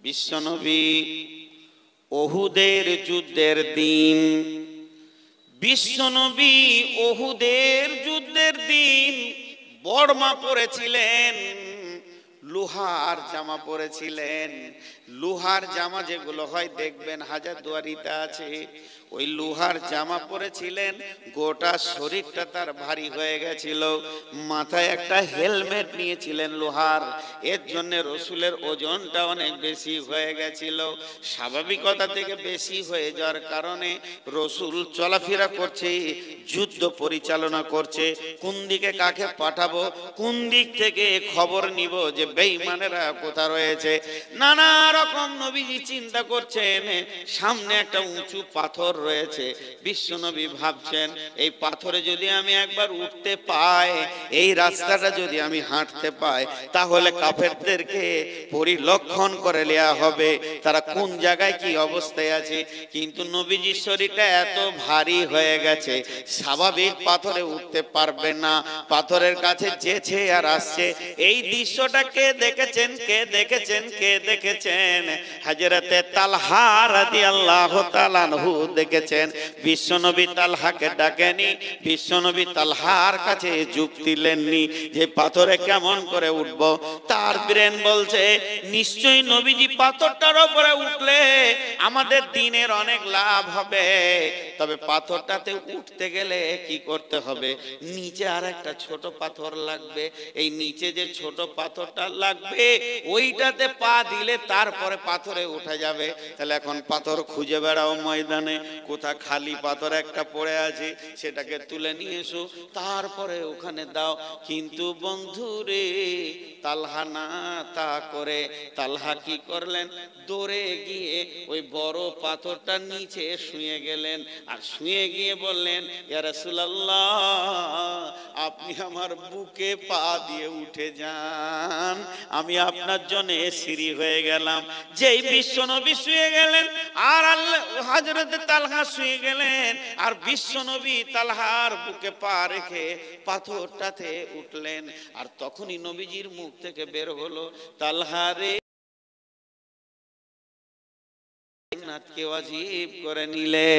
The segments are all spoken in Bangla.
বিশ্বনবী ওহুদের যুদ্ধের দিন, বিশ্বনবী ওহুদের যুদ্ধের দিন বর্মা পরেছিলেন, লোহার জামা পরেছিলেন। লোহার জামা যেগুলো হয় দেখবেন হাজারদুয়ারিতে আছে, ওই লোহার জামা পরেছিলেন। গোটা শরীরটা তার ভারী হয়ে গেছিল। মাথায় একটা হেলমেট নিয়েছিলেন লোহার, এর জন্য রসুলের ওজনটা অনেক বেশি হয়ে গেছিল। স্বাভাবিকতা থেকে বেশি হয়ে যাওয়ার কারণে রসুল চলাফেরা করছে, যুদ্ধ পরিচালনা করছে। কোন দিকে কাকে পাঠাবো, কোন দিক থেকে খবর নিব যে বেঈমানেরা কোথা রয়েছে, নানা রকম নবীজি চিন্তা করছেন। সামনে একটা উঁচু পাথর রয়েছে, বিশ্বনবী ভাবছেন এই পাথরে যদি আমি একবার উঠতে পাই, এই রাস্তাটা যদি আমি হাঁটতে পাই, তাহলে কাফেরদেরকে পরিলক্ষণ করে নেওয়া হবে তারা কোন জায়গায় কি অবস্থায় আছে। কিন্তু নবীজির শরীরটা এত ভারী হয়ে গেছে, স্বাভাবিক পাথরে উঠতে পারবে না। পাথরের কাছে যেছে আর আসছে। এই দৃশ্যটা কে দেখেছেন, কে দেখেছেন, কে দেখেছেন? হযরতে তালহা রাদিয়াল্লাহু তাআলা আনহু দেখেছেন। বিশ্বনবী তালহাকে ডাকেনি, বিশ্বনবী তালহার কাছে যুক্তি নেননি যে পাথরে কেমন করে উঠবো। তার ব্রেন বলছে নিশ্চয়ই নবীজি পাথরটার উপরে উঠলে আমাদের দিনের অনেক লাভ হবে। তবে পাথরটাতে উঠতে গেলে কি করতে হবে, নিচে আর একটা ছোট পাথর লাগবে। এই নিচে যে ছোট পাথরটা লাগবে ওইটাতে পা দিলে তারপরে পাথরে উঠা যাবে। তাহলে এখন পাথর খুঁজে বেড়াও ময়দানে, কোথা খালি পাথর একটা পড়ে আছে সেটাকে তুলে নিয়ে এসো, তারপরে ওখানে দাও। কিন্তু বন্ধুরে, তালহা না তা করে তালহা কি করলেন, দৌড়ে গিয়ে ওই বড় পাথরটার নিচে শুয়ে গেলেন। আর শুয়ে গিয়ে বললেন, ইয়া রাসূলুল্লাহ, আপনি আমার বুকে পা দিয়ে উঠে যান, আমি আপনার জন্য সিঁড়ি হয়ে গেলাম। যেই বিশ্বনবী শুয়ে গেলেন আর হযরত তালহা শুয়ে গেলেন, আর বিশ্বনবী তালহার বুকে পা রেখে পাথরটাতে উঠলেন। আর তখনই নবীজির মুখ থেকে বের হলো, তালহা রে, জান্নাতকে ওয়াজিব করে নিলে।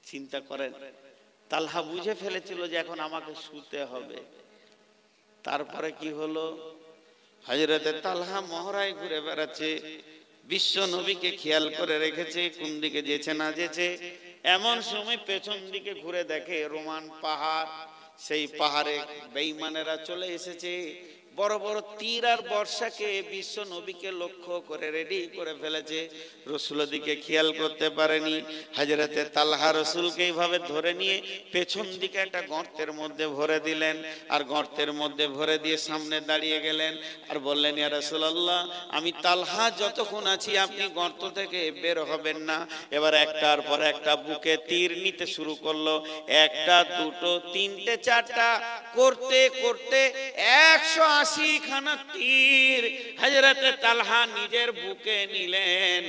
চিন্তা করেন, তালহা বুঝে ফেলেছিল যে এখন আমাকে শুতে হবে। তারপরে কি হলো, হযরতে তালহা মহড়ায় ঘুরে বেড়াচ্ছে, বিশ্ব নবীকে খেয়াল করে রেখেছে কোন দিকে যেছে না যেছে। এমন সময় পেছন দিকে ঘুরে দেখে রোমান পাহাড়, সেই পাহাড়ে বেঈমানেরা চলে এসেছে। বড় বড় তীর আর বর্ষাকে বিশ্ব নবীকে লক্ষ্য করে রেডি করে ফেলেছে। রসুলের দিকে খেয়াল করতে পারেনি। হযরতে তালহা রসুলকে এইভাবে ধরে নিয়ে পেছন দিকে একটা গর্তের মধ্যে ভরে দিলেন। আর গর্তের মধ্যে ভরে দিয়ে সামনে দাঁড়িয়ে গেলেন আর বললেন, ইয়া রাসূলুল্লাহ, আমি তালহা যতক্ষণ আছি আপনি গর্ত থেকে বের হবেন না। এবার একটার পর একটা বুকে তীর নিতে শুরু করলো। একটা, দুটো, তিনটে, চারটা করতে করতে 180 খানা তীর হযরতে তালহা নিজের বুকে নিলেন।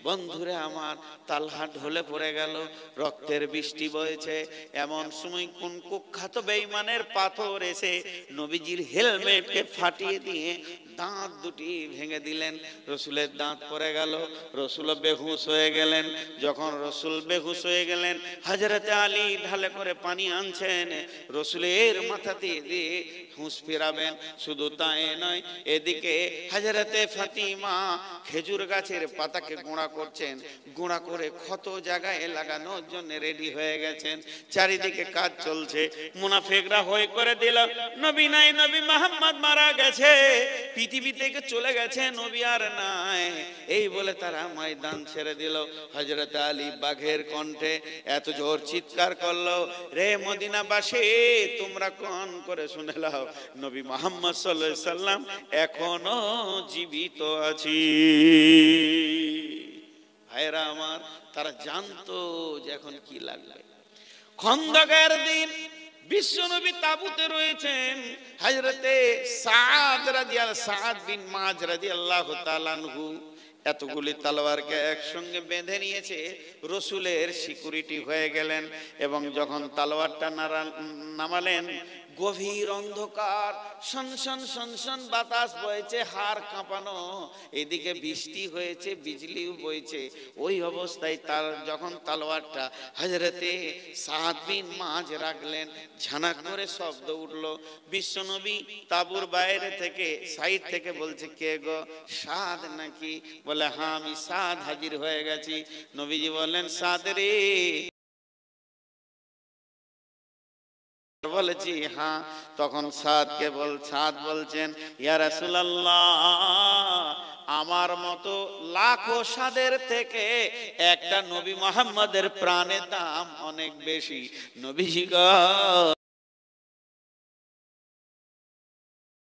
বন্ধুরা আমার, তালহা ঢলে পড়ে গেল, রক্তের বৃষ্টি বয়েছে। এমন সময় কোন কুখ্যাত বেঈমানের পাথর এসে নবীজির হেলমেটকে ফাটিয়ে দিয়ে দাঁত দুটি ভেঙে দিলেন। রসুলের দাঁত পড়ে গেল, রসুল বেহুশ হয়ে গেলেন। যখন রসুল বেহুশ হয়ে গেলেন, হযরতে আলী ঢালে করে পানি আনছেন, রসুলের মাথাতে দিয়ে হুঁশ ফেরাবেন। শুধু তাই নয়, এদিকে হযরতে ফাতিমা খেজুর গাছের পাতাকে গুঁড়া করছেন, গুঁড়া করে ক্ষত জায়গায় লাগানোর জন্য রেডি হয়ে গেছেন। চারিদিকে কাজ চলছে। মুনাফিকরা হই করে দিল, নবী নাই, নবী মুহাম্মদ মারা গেছে, পৃথিবী থেকে চলে গেছে, নবী আর নাই। এই বলে তারা ময়দান ছেড়ে দিল। হযরত আলী বাঘের কণ্ঠে এত জোর চিৎকার করলো, রে মদিনাবাসী, তোমরা কোন করে শুনে নাও, নবী মুহাম্মদ সাল্লাল্লাহু আলাইহি সাল্লাম এখনো জীবিত আছি। ভাইরা আমার, তারা জানতো যে এখন কি লাগবে। খন্দকের দিন বিশ্বনবী তাবুতে রয়েছেন। হযরতে সাদ বিন মাজ রাদিয়াল্লাহু তাআলা আনহু এতগুলি তলোয়ারকে একসঙ্গে বেঁধে নিয়েছে, রসুলের সিকিউরিটি হয়ে গেলেন। এবং যখন তলোয়ারটা নামালেন, গভীর অন্ধকার, সনসন সনসন বাতাস বইছে, হাড় কাঁপানো, এদিকে বৃষ্টি হয়েছে, বিজলিও বইছে। ওই অবস্থায় তার যখন তলোয়ারটা হযরতে সাদ বিন মুআজ রাখলেন, ঝানাক করে শব্দ উঠলো। বিশ্বনবী তাবুর বাইরে থেকে, সাইড থেকে বলছে, কে গো, সাদ নাকি? বলে, হ্যাঁ আমি সাদ, হাজির হয়ে গেছি। নবীজি বললেন, সাদ রে? বলেছি হ্যাঁ। তখন সাদ বলছেন, ইয়া রাসূলুল্লাহ, আমার মতো লাখো সাদের থেকে একটা নবী মুহাম্মদের প্রাণের দাম অনেক বেশি। নবীজি গো,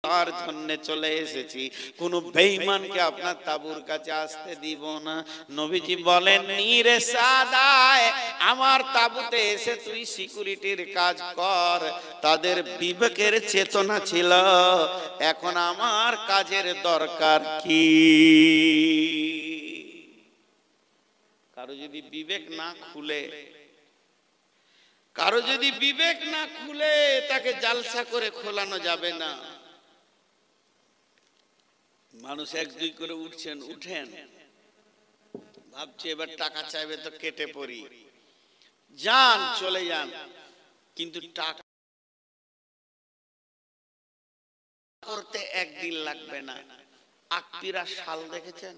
তার জন্য চলে এসেছি, কোন বেঈমানকে আপনার তাবুর কাছে আসতে দিব না। নবীজি বলেন, রে সাদায়, আমার তাবুতে এসে তুই সিকিউরিটির কাজ কর। তাদের বিবেকের চেতনা ছিল, এখন আমার কাজের দরকার কি? কারো যদি বিবেক না খুলে, তাকে জালসা করে খোলানো যাবে না। মানুষ এক দুই করে উঠেন, ভাবছে এবার টাকা চাইবে তো কেটে পড়ি, যান চলে যান। কিন্তু টাকা করতে একদিন লাগবে না। আখপিরা শাল দেখেছেন?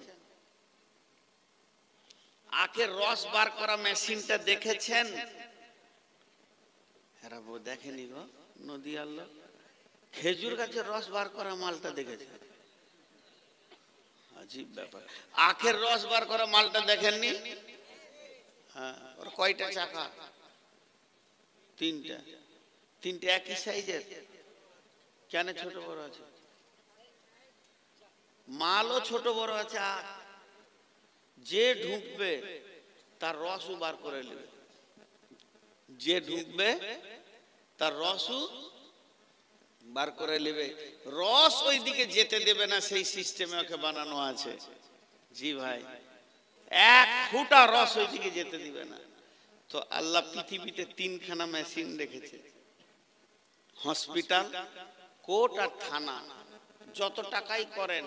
আখের রস বার করা মেশিনটা দেখেছেন? এরা দেখেনি গো, নদী আল্লাহ। খেজুর গাছের রস বার করা মালটা দেখেছে? আজীব ব্যাপার। আখের রস বার করা মালটা দেখেননি? হ্যাঁ, ওর কয়টা চাকা? তিনটা একই সাইজের। কেন ছোট বড় আছে? মালও ছোট বড় আছে। যে ঢুকবে তার রসও বার করে নেবে, যে ঢুকবে তার রসও বার করে নেবে। রস ওই দিকে যেতে দেবে না, সেই সিস্টেমে ওকে বানানো আছে। জি ভাই, এক ফুটা রস ওই দিকে যেতে দিবে না। তো আল্লাহ পৃথিবীতে তিনখানা মেশিন রেখেছে, হসপিটাল, কোর্ট আর থানা। যত টাকাই করেন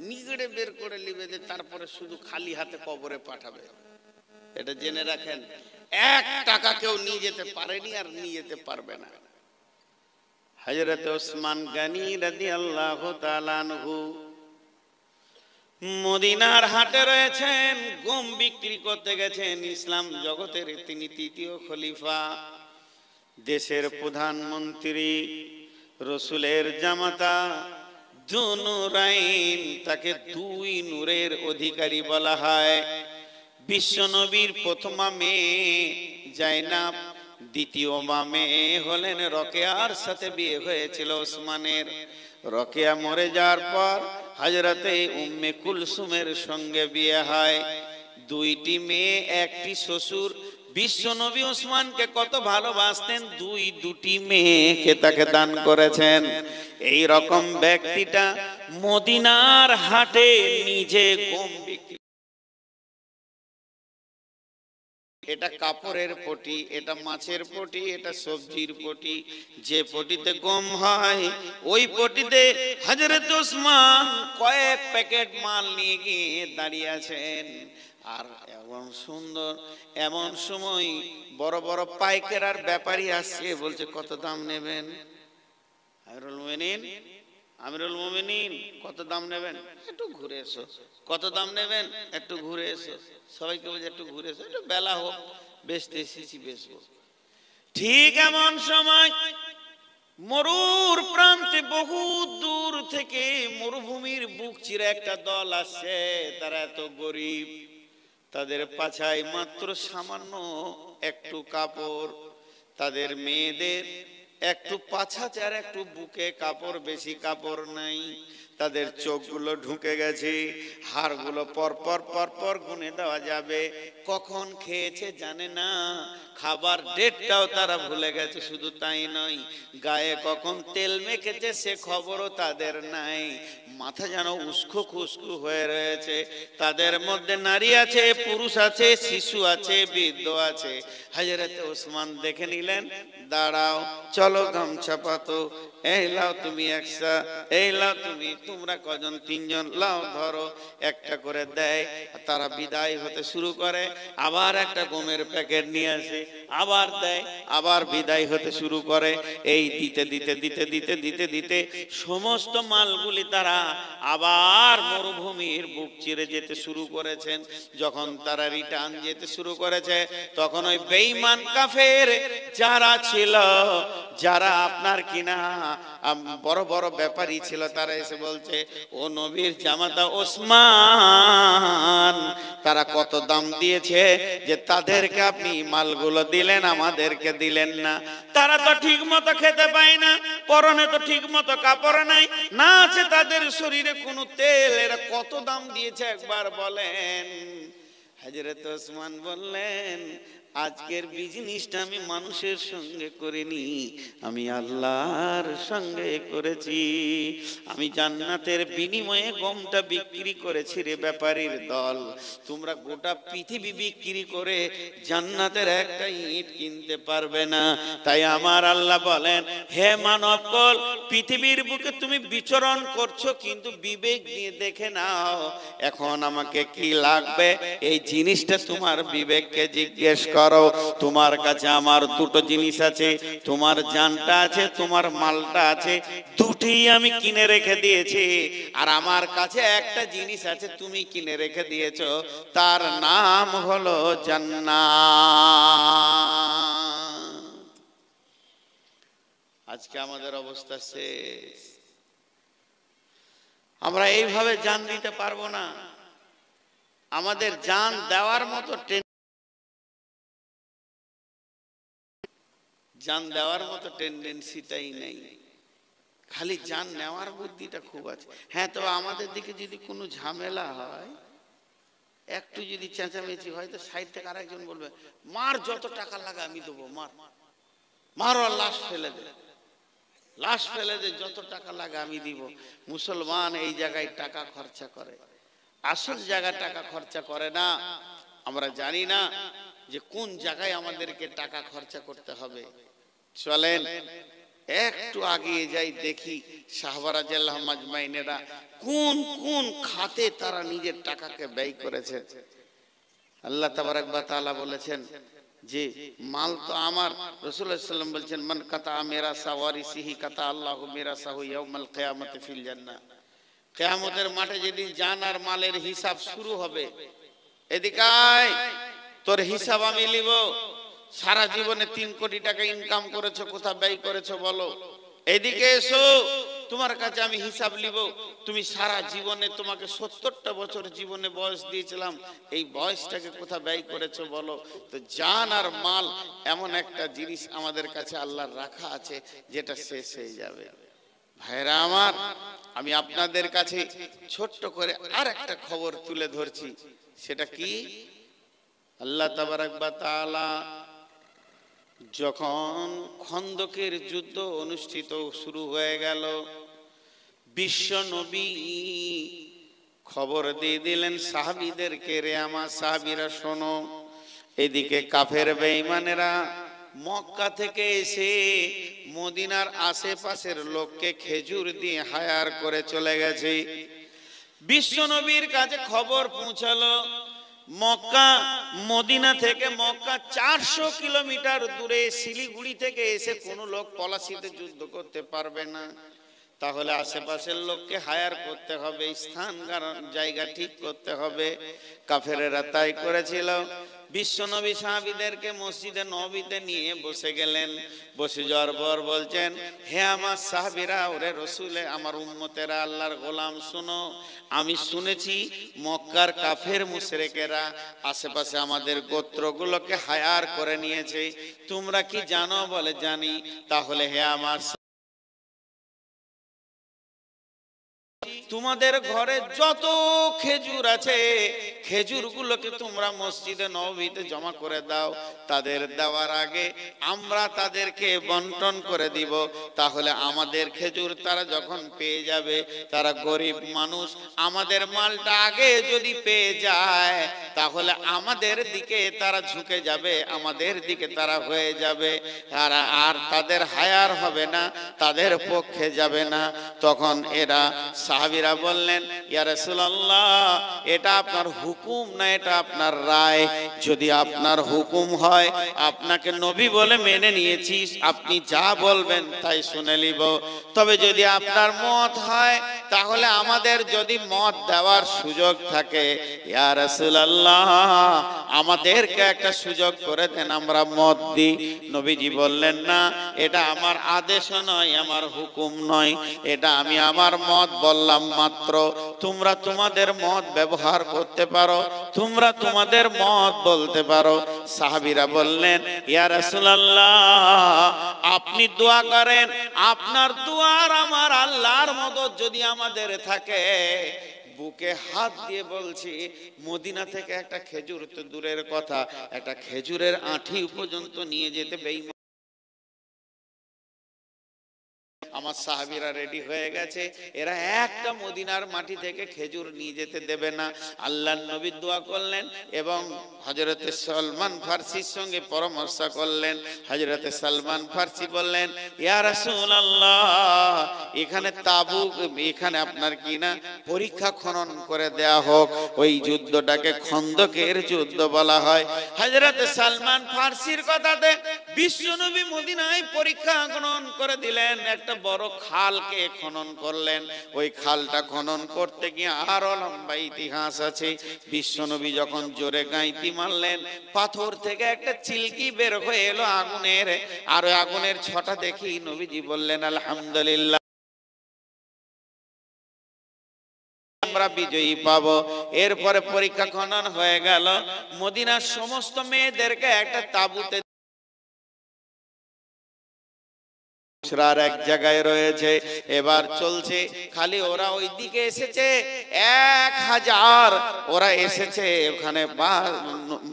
নিগড়ে বের করে নিবে, যে তারপরে শুধু খালি হাতে কবরে পাঠাবে। এটা জেনে রাখেন, এক টাকা কেউ নিয়ে যেতে পারেনি আর নিয়ে যেতে পারবে না। হযরত ওসমান গনি রাদিয়াল্লাহু তাআলা আনহু মদিনার হাটে রয়েছেন, গম বিক্রি করতে গেছেন। ইসলাম জগতের তিনি তৃতীয় খলিফা, দেশের প্রধানমন্ত্রী, রসুলের জামাতা, দুনুরাইন, তাকে দুই নূরের অধিকারী বলা হয়। বিশ্বনবীর প্রথমা মেয়ে জাইনাব, দ্বিতীয় মেয়ে হলেন রোকেয়ার সাথে বিয়ে হয়েছিল ওসমানের। রোকেয়া মরে যাওয়ার পর হযরতে উম্মে কুলসুমের সঙ্গে বিয়ে হয়। দুইটি মেয়ে, একটি শ্বশুর। বিশ্বনবী ওসমানকে কত ভালোবাসতেন, দুটি মেয়েকে তাকে দান করেছেন। এই রকম ব্যক্তিটা মদিনার হাটে নিজে গম বিক্রি, এটা কাপড়ের পটি, এটা মাছের পটি, এটা সবজির পটি। যে পটিতে গম হয় ওই পটিতে হযরত ওসমান কয়েক প্যাকেট মাল নিয়ে গিয়ে দাঁড়িয়ে আছেন। আর এমন সুন্দর, এমন সময় বড় বড় পাইকার ব্যাপারী আসছে, বলছে কত দাম নেবেন? আমিরুল মুমিনিন কত দাম নেবেন? একটু ঘুরে এসো। কত দাম নেবেন? একটু ঘুরে এসো। সবাইকে বলছে একটু ঘুরে এসো, একটু বেলা হোক, বেচতে এসেছি বেচবো। ঠিক এমন সময় মরুর প্রান্তে বহু দূর থেকে মরুভূমির বুক চিরে একটা দল আসছে। তারা এত গরিব, তাদের পাছায় মাত্র সামান্য একটু কাপড়, তাদের মেয়েদের একটু পাছাচার, একটু বুকে কাপড়, বেশি কাপড় নাই। তাদের চোখগুলো ঢুকে গেছে, হাড়গুলো পরপর পরপর গুনে দেওয়া যাবে। কখন খেয়েছে জানে না, খাবার ডেটটাও তারা ভুলে গেছে। শুধু তাই নয়, গায়ে কখন তেল মেখেছে সে খবরও তাদের নাই। মাথা যেন উস্কো খুস্কু হয়ে রয়েছে। তাদের মধ্যে নারী আছে, পুরুষ আছে, শিশু আছে, বৃদ্ধ আছে। হযরত ওসমান দেখে নিলেন, দাঁড়াও, চলো গামছা পাতো, এই লাও তুমি একসা, এই লাও তুমি, তোমরা কজন? তিনজন, লাও ধরো, একটা করে দেয়। তারা বিদায় হতে শুরু করে, আবার একটা গমের প্যাকেট নিয়ে আসে, আবার দেয়, আবার বিদায় হতে শুরু করে। এই দিতে দিতে দিতে দিতে দিতে দিতে সমস্ত মালগুলি তারা আবার মরুভূমির বুক চিরে যেতে শুরু করেছেন। যখন তারা রিটার্ন যেতে শুরু করেছে, তখন ওই বেঈমান কাফের যারা ছিল, যারা আপনার কিনা বড় বড় ব্যাপারী ছিল, তারা এসে বলছে, ও নবীর জামাতা ওসমান, তারা কত দাম দিয়েছে যে তাদেরকে আপনি মালগুলো দিলেন, আমাদেরকে দিলেন না? তারা তো ঠিক মতো খেতে পায় না, পরনে তো ঠিক মতো কাপড় নাই, না আছে তাদের শরীরে কোনো তেল, এরা কত দাম দিয়েছে একবার বলেন। হযরত ওসমান বললেন, আজকের বিজনেসটা আমি মানুষের সঙ্গে করিনি, আমি আল্লাহর সঙ্গে করেছি। আমি জান্নাতের বিনিময়ে গমটা বিক্রি করেছি রে ব্যাপারীর দল। তোমরা গোটা পৃথিবী বিক্রি করে জান্নাতের একটা ইট কিনতে পারবে না। তাই আমার আল্লাহ বলেন, হে মানবকুল, পৃথিবীর বুকে তুমি বিচরণ করছো, কিন্তু বিবেক দিয়ে দেখে নাও এখন আমাকে কি লাগবে। এই জিনিসটা তোমার বিবেককে জিজ্ঞেস করো। তোমার কাছে আমার দুটো জিনিস আছে, তোমার জানটা আছে, তোমার মালটা আছে, দুটোই আমি কিনে রেখে দিয়েছি। আর আমার কাছে একটা জিনিস আছে, তুমি কিনে রেখে দিয়েছো, তার নাম হলো জান্নাত। আজকে আমাদের অবস্থা শেষ। আমরা এইভাবে জান দিতে পারবো না। আমাদের জান দেওয়ার মতো জান দেওয়ার মতো টেন্ডেন্সিটাই নেই, খালি জান নেওয়ার বুদ্ধিটা খুব আছে। হ্যাঁ, তো আমাদের দিকে যদি কোনো ঝামেলা হয়, একটু যদি চেঁচামেচি হয়, তো সাইড থেকে আরেকজন বলবে, মার, যত টাকা লাগে আমি দেবো, মার, মার, আর লাশ ফেলে দে, লাশ ফেলে দে, যত টাকা লাগে আমি দিব। মুসলমান এই জায়গায় টাকা খরচা করে, আসল জায়গায় টাকা খরচা করে না। আমরা জানি না যে কোন জায়গায় আমাদেরকে টাকা খরচা করতে হবে। চলেন একটু আগিয়ে যাই, দেখি সাহাবা রাদিয়াল্লাহু মাজমাইনেরা কোন কোন খাতে তারা নিজের টাকাকে ব্যয় করেছে। আল্লাহ তাবারাক ওয়া তাআলা বলেছেন যে মাল তো আমার। রাসূলুল্লাহ সাল্লাল্লাহু আলাইহি ওয়াসাল্লাম বলেছেন, মান কাতা মেরা সাওয়ারিসিহি কাতা আল্লাহু মিরাসাহু ইয়াউমাল কিয়ামাতি ফিল জান্নাহ। কিয়ামতের মাঠে যেদিন জান আর মালের হিসাব শুরু হবে, এদিকে আয়, তোর হিসাব আমি নিব। সারা জীবনে 3 কোটি টাকা ইনকাম করেছো, কোথা ব্যয় করেছো বলো? এদিকে এসো, তোমার কাছে আমি হিসাব নিব। তুমি সারা জীবনে, তোমাকে 70টা বছর জীবনে বয়স দিয়েছিলাম, এই বয়সটাকে কোথা ব্যয় করেছো বলো? তো জান আর মাল এমন একটা জিনিস আমাদের কাছে আল্লাহর রাখা আছে, যেটা শেষ হয়ে যাবে। ভাইরা আমার, আমি আপনাদের কাছে ছোট্ট করে আর একটা খবর তুলে ধরছি। সেটা কি? আল্লাহ তাবারাক ওয়া তাআলা যখন খন্দকের যুদ্ধ অনুষ্ঠিত শুরু হয়ে গেল, বিশ্ব নবী খবর দিয়ে দিলেন সাহাবীদেরকে, রে আমার সাহাবীরা শোনো, এদিকে কাফের বেঈমানেরা মক্কা থেকে এসে মদিনার আশেপাশের লোককে খেজুর দিয়ে হায়ার করে চলে গেছে। বিশ্ব নবীর কাছে খবর পৌঁছালো, মক্কা, মদিনা থেকে মক্কা 400 কিলোমিটার দূরে, শিলিগুড়ি থেকে এসে কোনো লোক পলাশিতে যুদ্ধ করতে পারবে না। তাহলে আশেপাশের লোককে হায়ার করতে হবে, স্থান জায়গা ঠিক করতে হবে। কাফেরেরা তাই করেছিল। বিশ্বনবী সাহাবীদেরকে মসজিদে নববীতে নিয়ে বসে গেলেন। বসে যাওয়ার পর বলছেন, হে আমার সাহাবীরা, ওরে রসুলে, আমার উম্মতেরা, আল্লাহর গোলাম, শোনো, আমি শুনেছি মক্কার কাফের মুশরিকেরা আশেপাশে আমাদের গোত্রগুলোকে হায়ার করে নিয়েছে। তোমরা কি জানো? বলে জানি। তাহলে হে আমার তোমাদের ঘরে যত খেজুর আছে খেজুরগুলোকে তোমরা মসজিদে নববীতে জমা করে দাও। তাদের দেওয়ার আগে আমরা তাদেরকে বন্টন করে দিব। তাহলে আমাদের খেজুর তারা যখন পেয়ে যাবে, তারা গরিব মানুষ, আমাদের মালটা আগে যদি পেয়ে যায় তাহলে আমাদের দিকে তারা ঝুঁকে যাবে, আমাদের দিকে তারা হয়ে যাবে, আর তাদের হায়ার হবে না, তাদের পক্ষে যাবে না। তখন এরা সাহাবীরা বললেন, ইয়া রাসূলুল্লাহ, এটা আপনার হুকুম না এটা আপনার রায়? যদি আপনার হুকুম হয়, আপনাকে নবী বলে মেনে নিয়েছি, আপনি যা বলবেন তাই শুনে নিব। তবে যদি আপনার মত হয়, তাহলে আমাদের যদি মত দেওয়ার সুযোগ থাকে, ইয়া রাসূলুল্লাহ, আমাদেরকে একটা সুযোগ করে দেন, আমরা মত দিই। নবীজি বললেন, না, এটা আমার আদেশ নয়, আমার হুকুম নয়, এটা আমি আমার মত বললাম মাত্র। তোমরা তোমাদের মত ব্যবহার করতে পারো, তোমরা তোমাদের মত বলতে পারো। সাহাবীরা বললেন, ইয়া রাসূলুল্লাহ, আপনি দোয়া করেন, আপনার দোয়ার আমার আল্লাহর মদদ যদি আমাদের থাকে। বুকে হাত দিয়ে বলছি, মদিনা থেকে একটা খেজুর তো দূরের কথা, একটা খেজুরের আঁঠি পর্যন্ত নিয়ে যেতে বেঈমান। আমার সাহাবীরা রেডি হয়ে গেছে, এরা একটা মদিনার মাটি থেকে খেজুর নিয়ে যেতে দেবে না। আল্লাহর নবী দোয়া করলেন এবং হযরতে সালমান ফারসির সঙ্গে পরামর্শ করলেন। হযরতে সালমান ফারসি বললেন, ইয়া রাসূলুল্লাহ, এখানে তাবুক, এখানে আপনার কি না পরীক্ষা খনন করে দেয়া হোক। ওই যুদ্ধটাকে খন্দকের যুদ্ধ বলা হয়। হযরতে সালমান ফারসির কথাতে বিশ্বনবী মদিনায় পরীক্ষা খনন করে দিলেন। একটা বড় খালকে খনন করলেন। ওই খালটা খনন করতে গিয়ে আরো লম্বা ইতিহাস আছে। বিশ্বনবী যখন জোরে গাঁইতি মারলেন, পাথর থেকে একটা চিলকি বের হয়ে এলো আগুনের, আর ওই আগুনের ছটা দেখি নবীজি বললেন, আলহামদুলিল্লাহ, আমরা বিজয়ী পাবো। এরপরে পরীক্ষা খনন হয়ে গেল। মদিনার সমস্ত মেয়েদেরকে একটা তাঁবুতে এক জায়গায় রয়েছে। এবার চলছে, খালি ওরা ওই দিকে এসেছে 1000, ওরা এসেছে ওখানে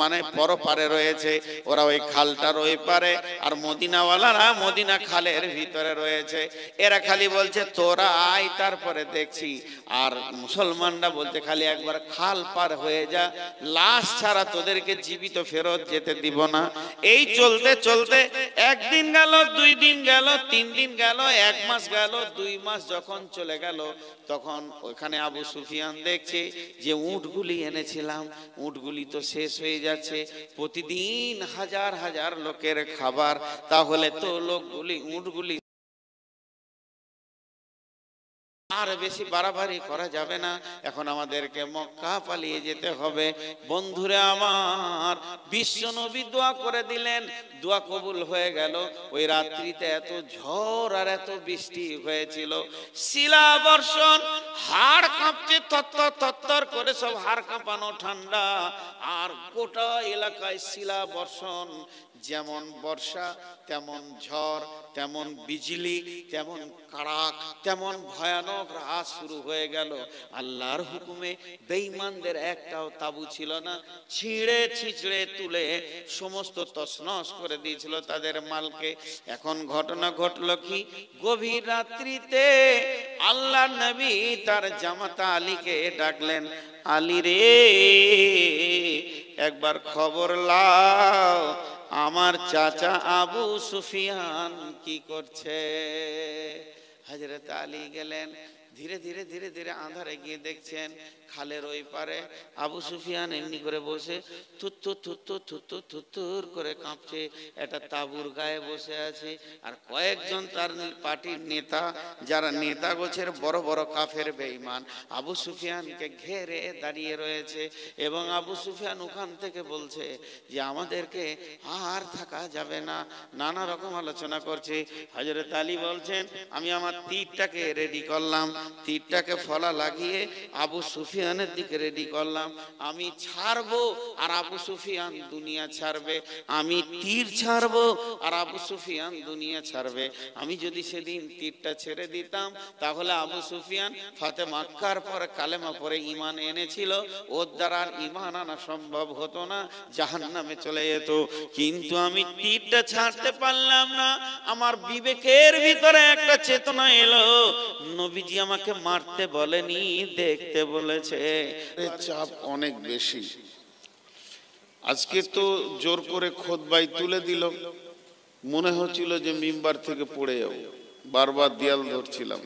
মানে পরপারে রয়েছে, ওরা ওই খালটার ওই পারে, আর মদিনাওয়ালারা মদিনা খালের ভিতরে রয়েছে। এরা খালি বলছে তোরা আয়, তারপরে দেখছি। আর মুসলমানরা বলছে খালি একবার খাল পার হয়ে যা, লাশ ছাড়া তোদেরকে জীবিত ফেরত যেতে দিব না। এই চলতে চলতে একদিন গেল, 2 দিন গেল, 3 দিন গেল, 1 মাস গেল, 2 মাস যখন চলে গেল, তখন ওখানে আবু সুফিয়ান দেখছে যে উটগুলি এনেছিলাম, উটগুলি তো শেষ হয়ে যাচ্ছে, প্রতিদিন হাজার হাজার লোকের খাবার, তাহলে তো লোকগুলি উটগুলি আর বেশি বাড়াবাড়ি করা যাবে না, এখন আমাদেরকে মক্কা পালিয়ে যেতে হবে। বন্ধুরে আমার, বিশ্বনবী দোয়া করে দিলেন, দোয়া কবুল হয়ে গেল। ওই রাত্রিতে এত ঝড় আর এত বৃষ্টি হয়েছিল, শিলা বর্ষণ, হাড় কাঁপছে, থরথর থরথর করে, সব হাড় কাঁপানো ঠান্ডা, আর গোটা এলাকায় শিলা বর্ষণ। যেমন বর্ষা তেমন ঝড়, তেমন বিজলি, তেমন কাড়াক, তেমন ভয়ানক রাত শুরু হয়ে গেল। আল্লাহর হুকুমে বেঈমানদের একটাও তাবু ছিল না, ছিঁড়ে ছিঁচড়ে তুলে সমস্ত তছনছ করে দিয়েছিল তাদের মালকে। এখন ঘটনা ঘটলো কি, গভীর রাত্রিতে আল্লাহর নবী তার জামাতা আলীকে ডাকলেন, আলী রে, একবার খবর লাও, আমার চাচা আবু সুফিয়ান কি করছে। হযরত আলী গেলেন, ধীরে ধীরে ধীরে ধীরে আঁধারে গিয়ে দেখছেন খালের ওই পারে আবু সুফিয়ান এমনি করে বসে থুত্তুর থুত্তুর থুত্তুর থুত্তুর করে কাঁপছে, একটা তাঁবুর গায়ে বসে আছে। আর কয়েকজন তার পার্টির নেতা, যারা নেতা গোছের বড় বড় কাফের বেঈমান, আবু সুফিয়ানকে ঘেরে দাঁড়িয়ে রয়েছে। এবং আবু সুফিয়ান ওখান থেকে বলছে যে আমাদেরকে আর থাকা যাবে না, নানা রকম আলোচনা করছে। হযরত আলী বলছেন, আমি আমার তীরটাকে রেডি করলাম, তীরটাকে ফলা লাগিয়ে আবু সুফিয়ানের দিকে রেডি করলাম। আমি ছাড়বো আর আবু সুফিয়ান দুনিয়া ছাড়বে, আমি তীর ছাড়বো আর আবু সুফিয়ান দুনিয়া ছাড়বে। আমি যদি সেদিন তীরটা ছেড়ে দিতাম তাহলে আবু সুফিয়ান ফাতে মাক্কার পরে কালেমা পরে ঈমান এনেছিল, ওর দ্বারা আর ঈমান আনা সম্ভব হতো না, জাহান্নামে চলে যেত। কিন্তু আমি তীরটা ছাড়তে পারলাম না। আমার বিবেকের ভিতরে একটা চেতনা এলো, নবীজি আমাকে মারতে বলেনি, দেখতে বলেছে। চাপ অনেক বেশি। আজকে তো জোর করে খুতবায় তুলে দিল, মনে হচ্ছিল যে মিম্বার থেকে পড়ে যাব, বারবার দেয়াল ধরছিলাম।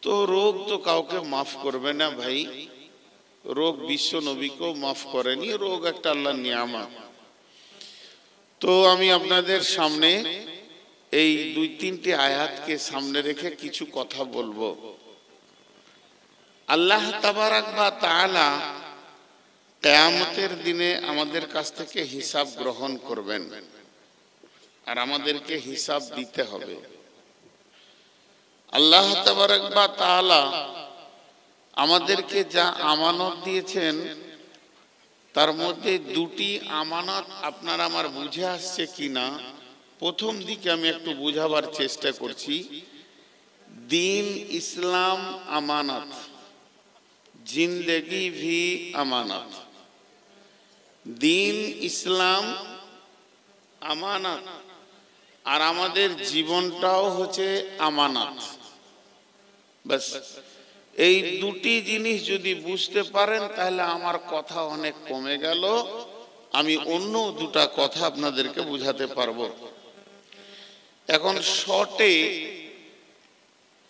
তো রোগ তো কাউকে মাফ করবে না ভাই, রোগ বিশ্ব নবীকেও মাফ করেনি, রোগ একটা আল্লাহর নিয়ামত। তো আমি আপনাদের সামনে এই 2-3টি আয়াতকে সামনে রেখে কিছু কথা বলবো। আল্লাহ তাবারাক ওয়া তাআলা কিয়ামতের দিনে আমাদের কাছ থেকে হিসাব গ্রহণ করবেন আর আমাদেরকে হিসাব দিতে হবে। আল্লাহ তাবারাক ওয়া তাআলা আমাদেরকে যা আমানত দিয়েছেন তার মধ্যে 2টি আমানত আপনার আমার বুঝে আসছে কিনা, প্রথম দিকে আমি একটু বুঝাবার চেষ্টা করছি। দিন ইসলাম আমানত, জিন্দেগি ভি আমানত। দিন ইসলাম আমানত আর আমাদের জীবনটাও হচ্ছে আমানত। বাস এই 2টি জিনিস যদি বুঝতে পারেন তাহলে আমার কথা অনেক কমে গেল, আমি অন্য 2টা কথা আপনাদেরকে বুঝাতে পারবো। এখন শর্টে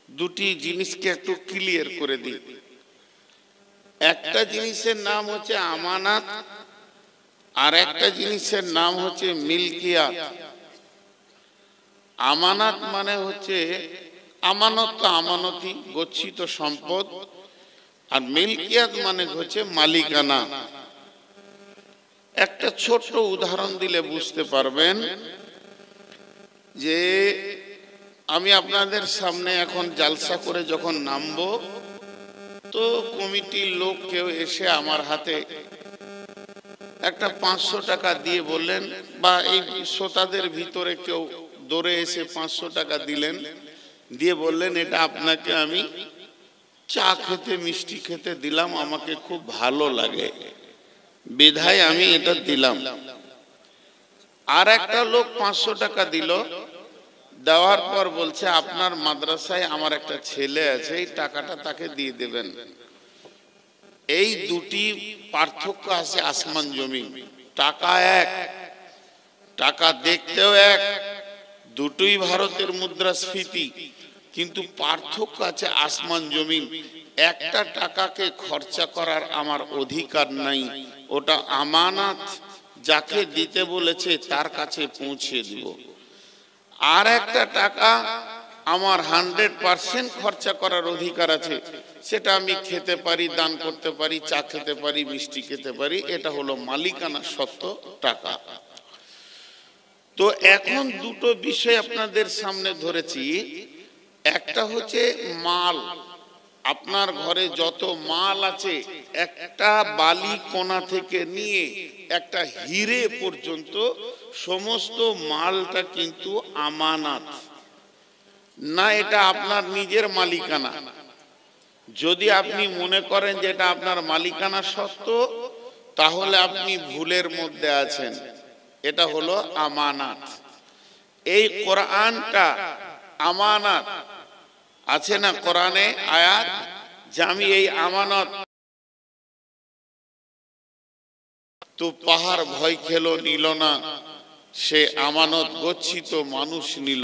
2টি জিনিসকে একটু ক্লিয়ার করে দিই। একটা জিনিসের নাম হচ্ছে আমানত আর একটা জিনিসের নাম হচ্ছে মিলকিয়াত। আমানত মানে হচ্ছে আমানত তো আমানতি, গচ্ছিত সম্পদ, আর মিলকিয়াত মানে হচ্ছে মালিকানা। একটা ছোট্ট উদাহরণ দিলে বুঝতে পারবেন যে আমি আপনাদের সামনে এখন জালসা করে যখন নামবো তো কমিটির লোক কেউ এসে আমার হাতে একটা 500 টাকা দিয়ে বললেন, বা এই শ্রোতাদের ভিতরে কেউ দৌড়ে এসে 500 টাকা দিলেন, দিয়ে বললেন এটা আপনাকে আমি চা খেতে মিষ্টি খেতে দিলাম, আমাকে খুব ভালো লাগে বিধায় আমি এটা দিলাম। আর একটা লোক 500 টাকা দিল, দেওয়ার পর বলছে আপনার মাদ্রাসায় আমার একটা ছেলে আছে, এই টাকাটা তাকে দিয়ে দেবেন। এই 2টি পার্থক্য আছে আসমান জমিন। টাকা এক, টাকা দেখতেও এক, 2টোই ভারতের মুদ্রাস্ফীতি, কিন্তু পার্থক্য আছে আসমান জমিন। একটা টাকাকে খরচা করার আমার অধিকার নাই, ওটা আমানত, যাকে দিতে বলেছে তার কাছে পৌঁছে দিব। আর একটা টাকা আমার 100% খরচা করার অধিকার আছে, সেটা আমি খেতে পারি, দান করতে পারি, চা খেতে পারি, মিষ্টি খেতে পারি, এটা হলো মালিকানা সত্ত্ব টাকা। তো এখন 2টো বিষয় আপনাদের সামনে ধরেছি। একটা হচ্ছে মাল, আপনার ঘরে যত মাল আছে একটা বালি কোণা থেকে নিয়ে একটা হিরে পর্যন্ত সমস্ত মালটা কিন্তু আমানত না, এটা আপনার নিজের মালিকানা। যদি আপনি মনে করেন যে এটা আপনার মালিকানা সত্ত্ব, তাহলে আপনি ভুলের মধ্যে আছেন। এটা হলো আমানত। এই কোরআনটা আমানত আছে না, কোরআনে আয়াত যে আমি এই আমানত, তো পাহাড় ভয় খেলো নিল না, সে আমানত গচ্ছিত মানুষ নিল।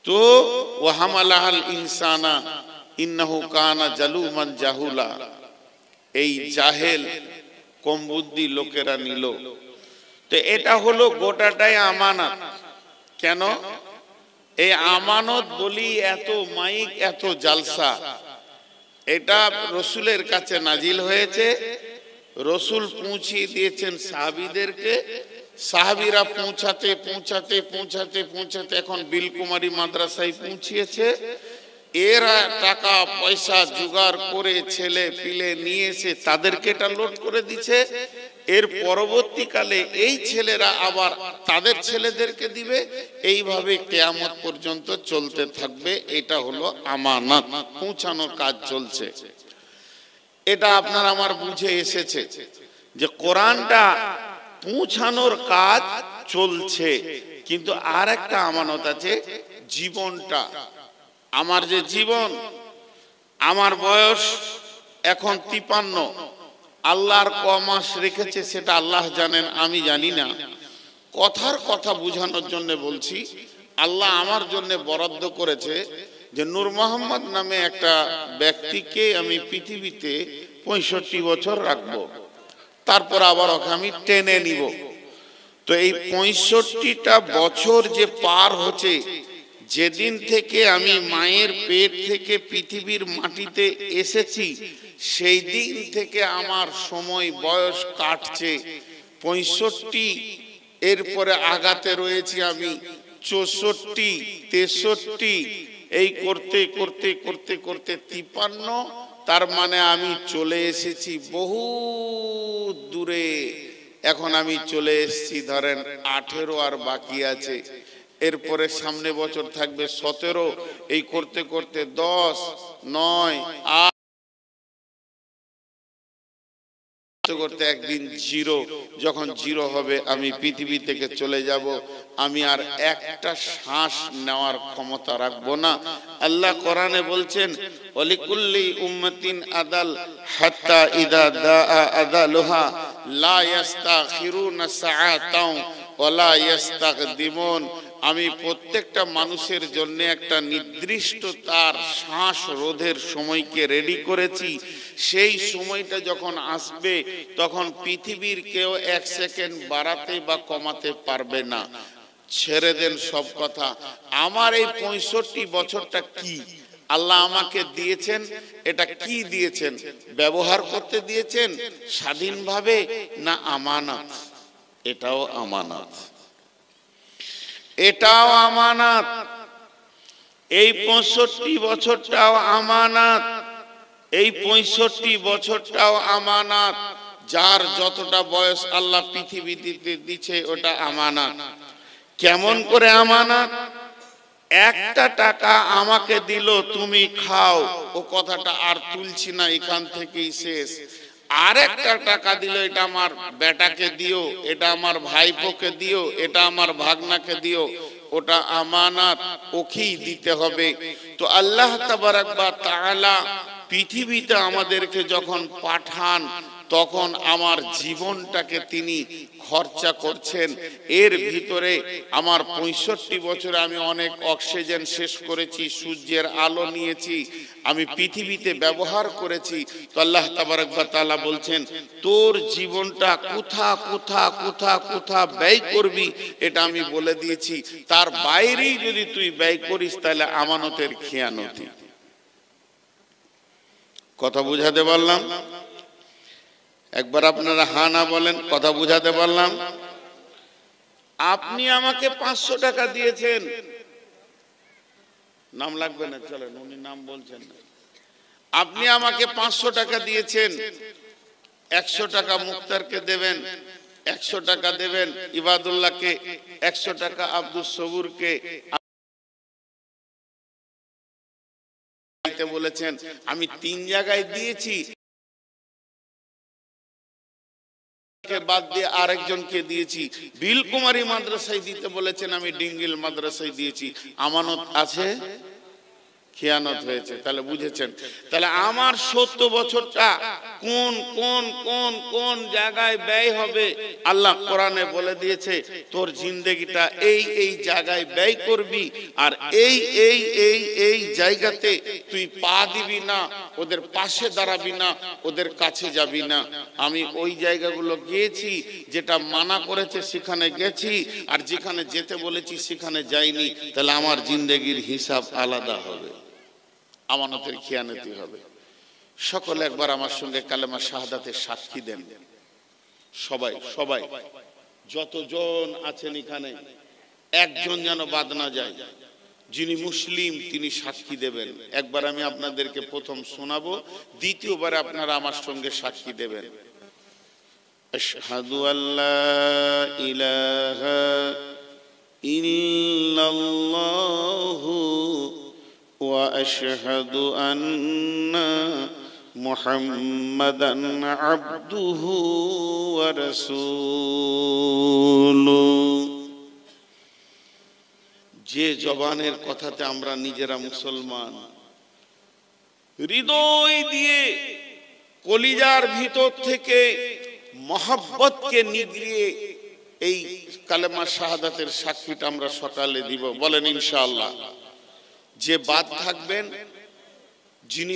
তো ওয়াহামালাহাল ইনসানা ইন্নাহু কানা জালুমান জাহুলা, এই জাহেল কম বুদ্ধি লোকেরা নিল। তো এটা হলো গোটাটাই আমানত। কেন এই আমানত বলি এত মাইক, এত জালসা? এটা রসুলের কাছে নাজিল হয়েছে, রসুল পৌঁছিয়ে দিয়েছেন সাহাবীদেরকে, সাহাবীরা পৌঁছাতে পৌঁছাতে পৌঁছাতে পৌঁছাতে এখন বিলকুমারী মাদ্রাসায় পৌঁছিয়েছে। এরা টাকা পয়সা জোগাড় করে ছেলে পিলে নিয়ে এসে তাদেরকে এটা লোড করে দিচ্ছে। এর পরবর্তীকালে এই ছেলেরা আবার তাদের ছেলেদেরকে দিবে, এইভাবে কিয়ামত পর্যন্ত চলতে থাকবে। এটা হলো আমানত, পৌঁছানোর কাজ চলছে। এটা আপনার আমার বুঝে এসেছে যে কোরআনটা পৌঁছানোর কাজ চলছে, কিন্তু আর একটা আমানত আছে, জীবনটা। আমার যে জীবন, আমার বয়স এখন 53, আল্লাহর ক মাস রেখেছে সেটা আল্লাহ জানেন, আমি জানি না। কথার কথা বোঝানোর জন্য বলছি, আল্লাহ আমার জন্য বরাদ্দ করেছে যে নূর মোহাম্মদ নামে একটা ব্যক্তিকে আমি পৃথিবীতে 65 বছর রাখবো, তারপর আবার ওকে আমি টেনে নিব। তো এই 65টা বছর যে পার হচ্ছে, যেদিন থেকে আমি মায়ের পেট থেকে পৃথিবীর মাটিতে এসেছি, সেই দিন থেকে আমার সময় বয়স কাটছে 65। এরপরে আগাতে রয়েছি আমি 64, 63, এই করতে করতে করতে করতে 53। তার মানে আমি চলে এসেছি বহু দূরে। এখন আমি চলে এসেছি ধরেন 18 আর বাকি আছে, এরপরে সামনে বছর থাকবে 17, এই করতে করতে 10, 9, 8 করতে একদিন 0। যখন 0 হবে আমি পৃথিবী থেকে চলে যাব, আমি আর একটা শ্বাস নেওয়ার ক্ষমতা রাখবো না। আল্লাহ কোরআনে বলছেন, ওয়ালিকুল্লি উম্মাতিন আদাল হাত্তা ইদা দাআ আদালুহা লা ইস্তাখিরুনা সাআতাও ওয়ালা ইস্তাকদিমুন। আমি প্রত্যেকটা মানুষের জন্য একটা নির্দিষ্ট তার শ্বাস রোধের সময়কে রেডি করেছি। সেই সময়টা যখন আসবে তখন পৃথিবীর কেউ 1 সেকেন্ড বাড়াতে বা কমাতে পারবে না। ছেড়ে দেন সব কথা। আমার এই 65 বছরটা কি আল্লাহ আমাকে দিয়েছেন, এটা কি দিয়েছেন? ব্যবহার করতে দিয়েছেন স্বাধীনভাবে না আমানত? এটাও আমানত, এটাও আমানত। এই 65 বছরটাও আমানত, এই 65 বছরটাও আমানত। যার যতটা বয়স আল্লাহ পৃথিবীতে দিচ্ছে ওটা আমানত। কেমন করে আমানত? একটা টাকা আমাকে দিল, তুমি খাও, ও কথাটা আর তুলছি না, এখান থেকেই শেষ। আর একটা টাকা দিল, এটা আমার বেটাকে দিও, এটা আমার ভাইপোকে দিও, এটা আমার ভাগনাকে দিও, ওটা আমানত, ওকেই দিতে হবে। তো আল্লাহ তাবারাক ওয়া তাআলা পৃথিবীতে আমাদেরকে যখন পাঠান তখন আমার জীবনটাকে তিনি খরচা করছেন। এর ভিতরে আমার 65 বছরে আমি অনেক অক্সিজেন শেষ করেছি, সূর্যের আলো নিয়েছি, আমি পৃথিবীতে ব্যবহার করেছি। তো আল্লাহ তাবারাক ওয়া তাআলা বলছেন, তোর জীবনটা কোথা কোথা কোথা কোথা ব্যয় করবি এটা আমি বলে দিয়েছি। তার বাইরেই যদি তুই ব্যয় করিস তাহলে আমানতের খেয়ানতি। কথা বুঝাতে পারলাম? একবার আপনারা হা না বলেন, কথা বুঝাতে পারলাম? আপনি আমাকে 500 টাকা দিয়েছেন, নাম লাগবে না, চলেন, উনি নাম বলছেন না। আপনি আমাকে 500 টাকা দিয়েছেন, 100 টাকা মুক্তারকে দেবেন, 100 টাকা দেবেন ইবাদুল্লাহকে, 100 টাকা আব্দুল সবুরকে বলেছেন। আমি 3 জায়গায় দিয়েছি, বাদ দিয়ে আরেকজনকে দিয়েছি। বিলকুমারী মাদ্রাসায় দিতে বলেছেন, আমি ডিঙ্গিল মাদ্রাসায় দিয়েছি। আমানত আছে, খেয়ানত হয়েছে। তাহলে বুঝেছেন? তাহলে আমার 70 বছরটা কোন কোন কোন কোন জায়গায় ব্যয় হবে আল্লাহ কোরআনে বলে দিয়েছে, তোর জিন্দেগিটা এই এই জায়গায় ব্যয় করবি, আর এই এই এই এই জায়গাতে তুই পা দিবি না, ওদের পাশে দাঁড়াবি না, ওদের কাছে যাবি না। আমি ওই জায়গাগুলো গিয়েছি, যেটা মানা করেছে সেখানে গেছি, আর যেখানে যেতে বলেছি সেখানে যাইনি। তাহলে আমার জিন্দেগির হিসাব আলাদা হবে, আমানতের খেয়ানতি হবে। সকলে একবার আমার সঙ্গে কালেমা শাহাদাতের সাক্ষী দেন। সবাই সবাই যতজন আছেন এখানে, একজন যেন বাদ না যায়। যিনি মুসলিম তিনি সাক্ষী দেবেন। একবার আমি আপনাদেরকে প্রথম শোনাবো, দ্বিতীয়বার আপনারা আমার সঙ্গে সাক্ষী দেবেন। আশহাদু আল্লা ইলাহা ইল্লাল্লাহু ওয়া আশহাদু আন্না মুহাম্মাদান আবদুহু ওয়া রাসূলুহু। যে জবানের কথাতে আমরা নিজেরা মুসলমান, হৃদয় দিয়ে কলিজার ভিতর থেকে মহব্বতকে নিগড়িয়ে এই কালেমা শাহাদাতের সাক্ষীটা আমরা সকালে দিব, বলেন ইনশাআল্লাহ। যে বাদ থাকবেন, যিনি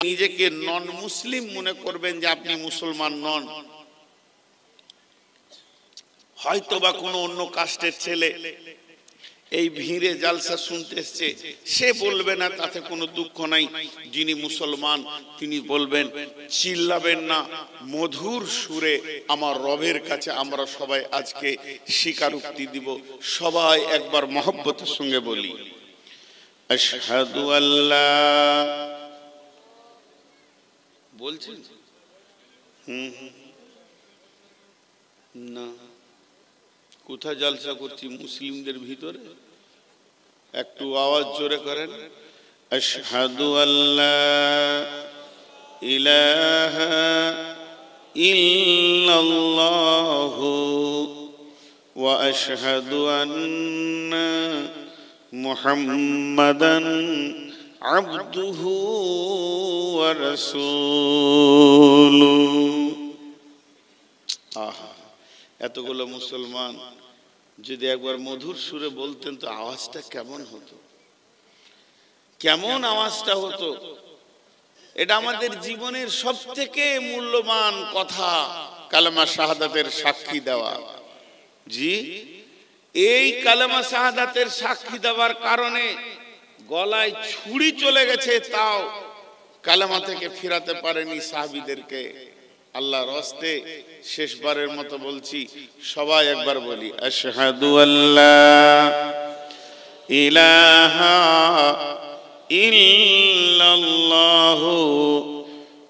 নিজেকে নন মুসলিম মনে করবেন যে আপনি মুসলমান নন, হয়তোবা কোনো অন্য কাস্টের ছেলে এই ভিড়ে জালসা শুনতে এসছে, সে বলবে না, তাতে কোনো দুঃখ নাই। যিনি মুসলমান তিনি বলবেন, চিল্লাবেন না, মধুর সুরে আমার রবের কাছে আমরা সবাই আজকে স্বীকারোক্তি দিব। সবাই একবার মহব্বতের সঙ্গে বলি, আশহাদু আল্লা। বলছেন না, কোথায় জালসা করছি? মুসলিমদের ভিতরে। একটু আওয়াজ জোরে করেন, আশহাদু আল্লা ইলাহা ইল্লাল্লাহু ওয়া আশহাদু আন্না মুহাম্মাদান আবদুহু ওয়া রাসূলুহু। আহা, এতগুলো মুসলমান যদি একবার মধুর সুরে বলতেন তো আওয়াজটা কেমন হতো, কেমন আওয়াজটা হতো। এটা আমাদের জীবনের সবথেকে মূল্যবান কথা, কালেমা শাহাদাতের সাক্ষী দেওয়া। জি, এই কালেমা শাহাদাতের সাক্ষী দেওয়ার কারণে গলায় ছুরি চলে গেছে, তাও কালেমা থেকে ফিরাতে পারেনি সাহাবীদেরকে। আল্লাহর হস্তে শেষবারের মতো বলছি, সবাই একবার বলি, আশহাদু আল্লা ইলাহা ইল্লাল্লাহু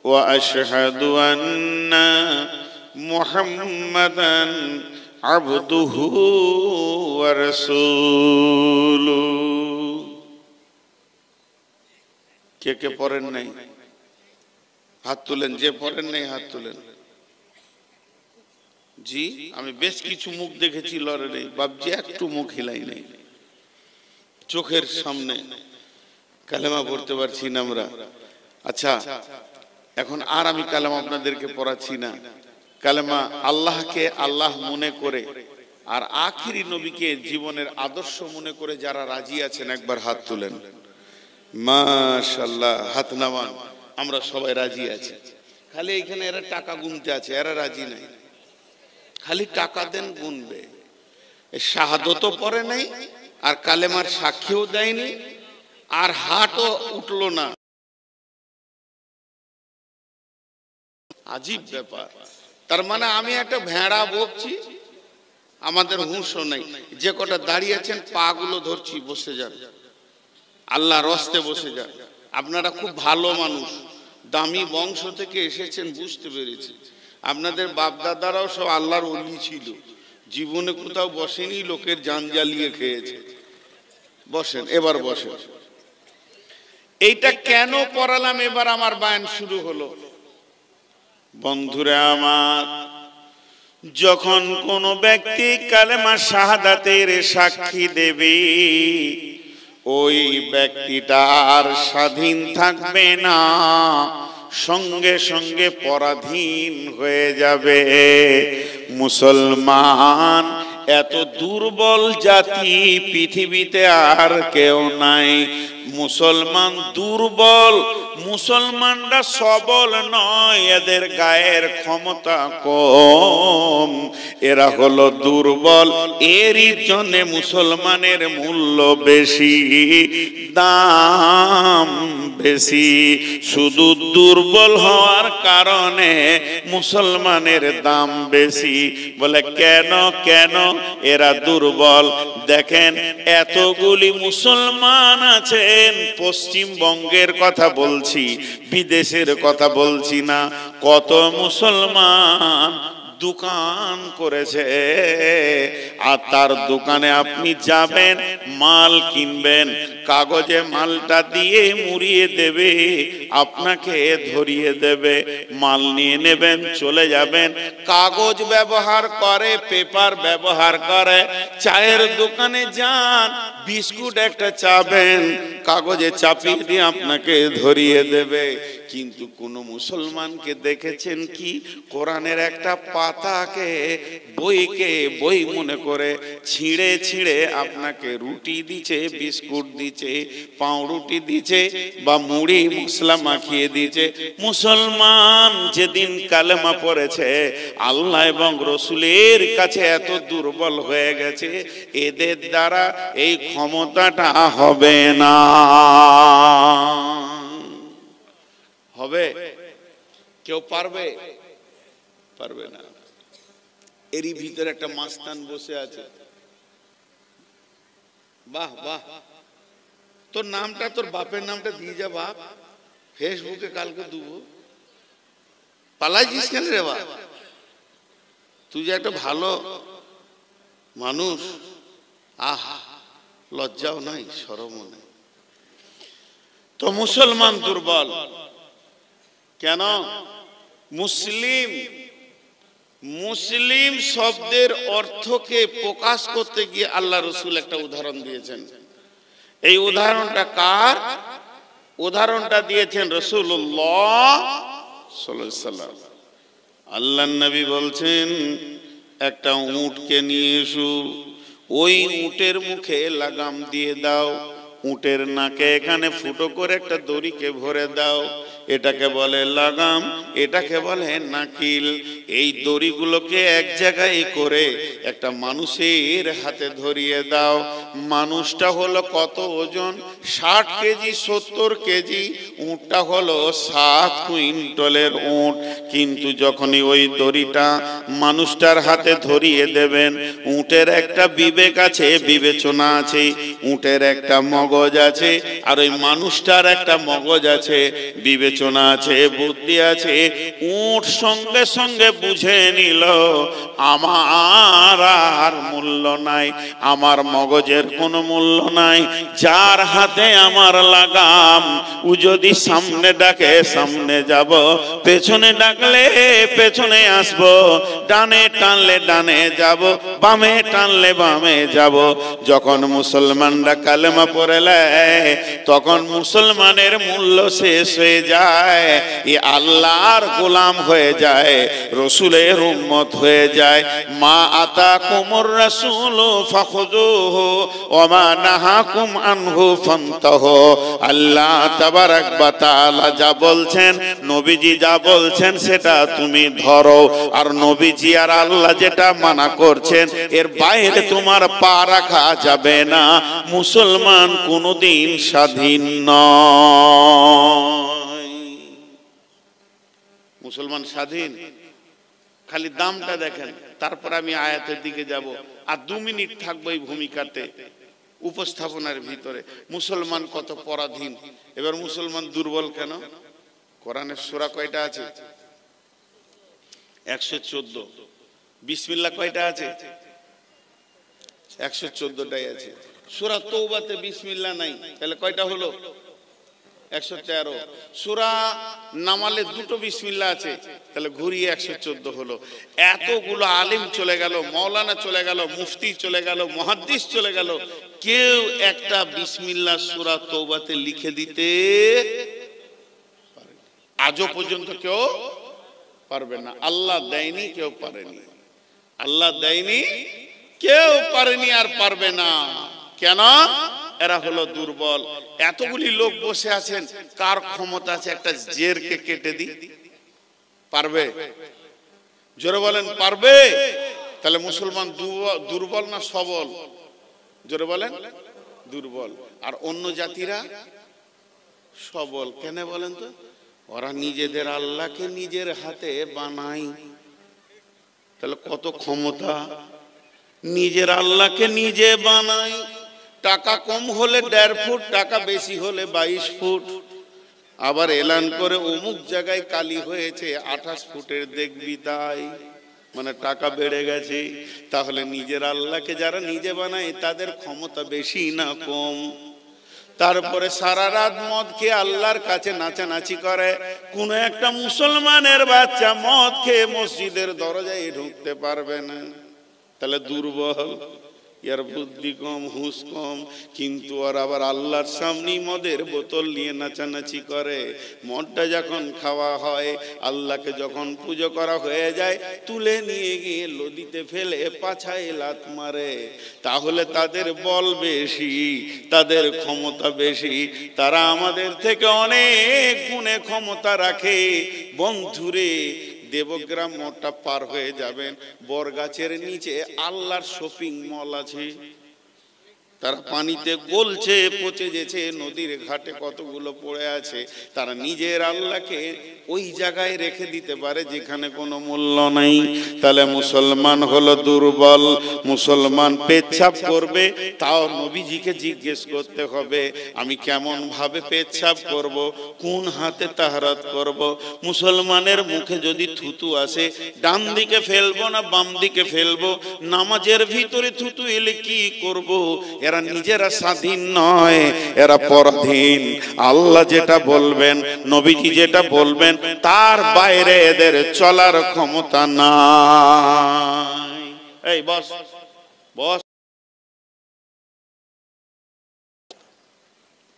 ওয়া আশহাদু আন্না মুহাম্মাদান আবদুহু ওয়া রাসূলুহু। কে কে পড়েন নাই হাত তুলেন, যে পড়েন নাই হাত তুলেন। জি, আমি বেশ কিছু মুখ দেখেছি লড়ে, বাবজি একটু মুখ হিলাই নাই, চোখের সামনে কালেমা পড়তে পারছি না আমরা। আচ্ছা, এখন আর আমি কালেমা আপনাদেরকে পড়াচ্ছি না। কালেমা আল্লাহকে আল্লাহ মনে করে আর আখিরি নবীকে জীবনের আদর্শ মনে করে যারা রাজি আছেন একবার হাত তুলেন। মাশাআল্লাহ, হাত নামান। আমরা সবাই রাজি আছি। খালি এখানে এরা টাকা গুনতে আছে, এরা রাজি নাই। খালি টাকা দেন, গুনবে। শাহাদতও পড়ে নাই, আর কালেমার সাক্ষীও দেয়নি, আর হাতও উঠলো না। আজীব ব্যাপার। তার মানে আমি একটা ভেড়া বকছি, আমাদের হুঁশও নাই। যে কটা দাঁড়িয়ে আছেন পা গুলো ধরছি, বসে যান, আল্লাহর হস্তে বসে যান। আপনারা খুব ভালো মানুষ, দামি বংশ থেকে এসেছেন, বুঝতে পেরেছি। আপনাদের বাপ দাদারাও সব আল্লাহর ওলি ছিল, জীবনে কোথাও বসেনি, লোকের জান জ্বালিয়ে খেয়েছে। বসেন, এবার বসেন। এইটা কেন পড়ালাম, এবার আমার বায়ান শুরু হলো। বন্ধুরা আমার, যখন কোন ব্যক্তি কালেমা শাহাদাতের সাক্ষী দেবে, ওই ব্যক্তিটা আর স্বাধীন থাকবে না, সঙ্গে সঙ্গে পরাধীন হয়ে যাবে। মুসলমান এত দুর্বল জাতি পৃথিবীতে আর কেউ নাই। মুসলমান দুর্বল, মুসলমানরা সবল নয়, এদের গায়ের ক্ষমতা কম, এরা হলো দুর্বল। এরই জন্য মুসলমানের মূল্য বেশি, দাম বেশি। শুধু দুর্বল হওয়ার কারণে মুসলমানের দাম বেশি। বলে কেন কেন এরা দুর্বল? দেখেন এতগুলি মুসলমান আছেন, পশ্চিমবঙ্গের কথা বলছি, বিদেশের কথা বলছি না। কত মুসলমান দোকান করেছে, আর তার দোকানে আপনি যাবেন, মাল কিনবেন, কাগজে মালটা দিয়ে মুড়িয়ে দেবে, আপনাকে ধরিয়ে দেবে, মাল নিয়ে নেবেন, চলে যাবেন। কাগজ ব্যবহার করে, পেপার ব্যবহার করে। চায়ের দোকানে যান, বিস্কুট একটা চাবেন, কাগজে চাপিয়ে দিয়ে আপনাকে ধরিয়ে দেবে। কিন্তু কোন মুসলমানকে দেখেছেন কি কোরআনের একটা পাতাকে, বইকে বই মনে করে ছিঁড়ে ছিঁড়ে আপনাকে রুটি দিচ্ছে, বিস্কুট দিচ্ছে, পাউরুটি দিচ্ছে, বা মুড়ি মশলা মাখিয়ে দিচ্ছে? মুসলমান যেদিন কালেমা পড়েছে, আল্লাহ এবং রসুলের কাছে এত দুর্বল হয়ে গেছে, এদের দ্বারা এই ক্ষমতাটা হবে না। হবে? কেউ পারবে? পারবে না। এরই ভিতরে একটা মাস্তান বসে আছে। বাহ বাহ, তোর নামটা, তোর বাপের নামটা দিয়ে যা বাপ, ফেসবুকে কালকে দেবো। পালাইছিস কেন রে বাপ? তুই যে একটা ভালো মানুষ, আহা, লজ্জাও নাই, শরমও নাই। তো মুসলমান দুর্বল কেন? মুসলিম, মুসলিম শব্দের অর্থকে প্রকাশ করতে গিয়ে আল্লাহ রসুল একটা উদাহরণ দিয়েছেন। এই উদাহরণটা কার? উদাহরণটা দিয়েছেন রাসূলুল্লাহ সাল্লাল্লাহু আলাইহি ওয়াসাল্লাম। আল্লাহর নবী বলছেন, একটা উটকে নিয়ে এসো, ওই উটের মুখে লাগাম দিয়ে দাও, উটের নাকে এখানে ফুটো করে একটা দড়িকে ভরে দাও, এটাকে বলে লাগাম, এটাকে বলে নাকিল। এই দড়িগুলোকে এক জায়গায় করে একটা মানুষের হাতে ধরিয়ে দাও। মানুষটা হলো কত ওজন? 60 কেজি 70 কেজি। উটটা হলো 7 কুইন্টলের উট। কিন্তু যখনই ওই দড়িটা মানুষটার হাতে ধরিয়ে দেবেন, উটের একটা বিবেক আছে, বিবেচনা আছে, উটের একটা মগজ আছে, আর ওই মানুষটার একটা মগজ আছে, বিবেচনা আছে, বুদ্ধি আছে। উট সঙ্গে সঙ্গে বুঝে নিল আমার আর মূল্য নাই, আমার মগজের কোনো মূল্য নাই। যার হাতে আমার লাগাম, ও যদি সামনে ডাকে সামনে যাব, পেছনে ডাকলে পেছনে আসব, ডানে টানলে ডানে যাব, বামে টানলে বামে যাব। যখন মুসলমানরা কালেমা পড়ে নেয়, তখন মুসলমানের মূল্য শেষ হয়ে যায়, এ আল্লাহর গোলাম হয়ে যায়, রসুলের উম্মত হয়ে যায়। মা আতাকুমুর রাসূলু ফাখুযুহু ওয়া মা নাহাকুম আনহু ফান্তাহু। আল্লাহ তাবারাক ওয়া তাআলা যা বলছেন, নবীজি যা বলছেন, সেটা তুমি ধরো। আর নবীজি আর আল্লাহ যেটা মানা করছেন, এর বাইরে তোমার পা রাখা যাবে না। মুসলমান কোনদিন স্বাধীন নয়। মুসলমান স্বাধীন? খালি দামটা দেখেন, তারপর আমি আয়াতের দিকে যাব। আর 2 মিনিট থাকবো এই ভূমিকাতে, উপস্থাপনার ভিতরে। মুসলমান কত পরাধীন। এবার মুসলমান দুর্বল কেন? কোরআনের সূরা কয়টা আছে? 114। বিসমিল্লাহ কয়টা আছে? 114টাই আছে। সূরা তওবাতে বিসমিল্লাহ নাই, তাহলে কয়টা হলো? 113। সূরা নামালে 2টো বিসমিল্লাহ আছে, তাহলে ঘুরিয়ে 114 হলো। এতগুলো আলিম চলে গেল, মাওলানা চলে গেল, মুফতি চলে গেল, মুহাদ্দিস চলে গেল, কেউ একটা বিসমিল্লাহ সূরা তওবাতে লিখে দিতে পারে? আজও পর্যন্ত কেউ পারবে না। আল্লাহ দেয়নি, কেউ পারেনি। আল্লাহ দেয়নি, কেউ পারেনি, আর পারবে না। কেন? এরা হলো দুর্বল। এতগুলি লোক বসে আছেন, কার ক্ষমতা আছে একটা জেরকে কেটে দি? পারবে? জোরে বলেন, পারবে? তাহলে মুসলমান দুর্বল না সবল? জোরে বলেন, দুর্বল। আর অন্য জাতিরা সবল। কেন বলেন তো? ওরা নিজেদের আল্লাহকে নিজের হাতে বানায়। তাহলে কত ক্ষমতা! নিজের আল্লাহকে নিজে বানায়। টাকা কম হলে 1.5 ফুট, টাকা বেশি হলে 22 ফুট। আবার এলান করে অমুক জায়গায় কালি হয়েছে 28 ফুটের দেখবি তাই, মানে টাকা বেড়ে গেছে। তাহলে নিজের আল্লাহকে যারা নিজে বানায় তাদের ক্ষমতা বেশি না কম? তারপরে সারা রাত মদ খেয়ে আল্লাহর কাছে নাচানাচি করে। কোন একটা মুসলমানের বাচ্চা মদ খেয়ে মসজিদের দরজায় ঢুকতে পারবে না। তাহলে দুর্বল, এর বুদ্ধি কম, হুঁশ কম। কিন্তু আর আবার আল্লাহর সামনে মদের বোতল নিয়ে নাচানাচি করে। মদটা যখন খাওয়া হয়, আল্লাহকে যখন পুজো করা হয়ে যায়, তুলে নিয়ে গিয়ে নদীতে ফেলে পাছায় লাত মারে। তাহলে তাদের বল বেশি, তাদের ক্ষমতা বেশি। তারা আমাদের থেকে অনেক গুণে ক্ষমতা রাখে। বন্ধুরে, দেবগ্রাম মোড়টা পার হয়ে যাবেন, বরগাছের নিচে আল্লাহর শপিং মল আছে। তারা পানিতে গলছে, পচে যেছে, নদীর ঘাটে কতগুলো পড়ে আছে। তারা নিজের আল্লাহকে ওই জায়গায় রেখে দিতে পারে যেখানে কোনো মূল্য নাই। তাহলে মুসলমান হলো দুর্বল। মুসলমান পেচ্ছাপ করবে, তাও নবীজিকে জিজ্ঞেস করতে হবে আমি কেমন ভাবে পেচ্ছাপ করব, কোন হাতে তাহারাত করব। মুসলমানের মুখে যদি থুতু আসে, ডান দিকে ফেলবো না বাম দিকে ফেলবো? নামাজের ভিতরে থুতু এলে কি করব? এরা নিজেরা স্বাধীন নয়, এরা পরাধীন। আল্লাহ যেটা বলবেন, নবীজি যেটা বলবেন, তার বাইরে এদের চলার ক্ষমতা নাই। এই বস বস।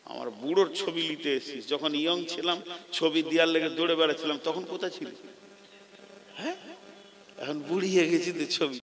আমার বুড়োর ছবি নিতে এসেছিস। যখন ইয়ং ছিলাম, ছবি দেওয়ার লেগে দৌড়ে বেড়াচ্ছিলাম, তখন কোথায় ছিল? হ্যাঁ, এখন বুড়িয়ে গেছি তো ছবি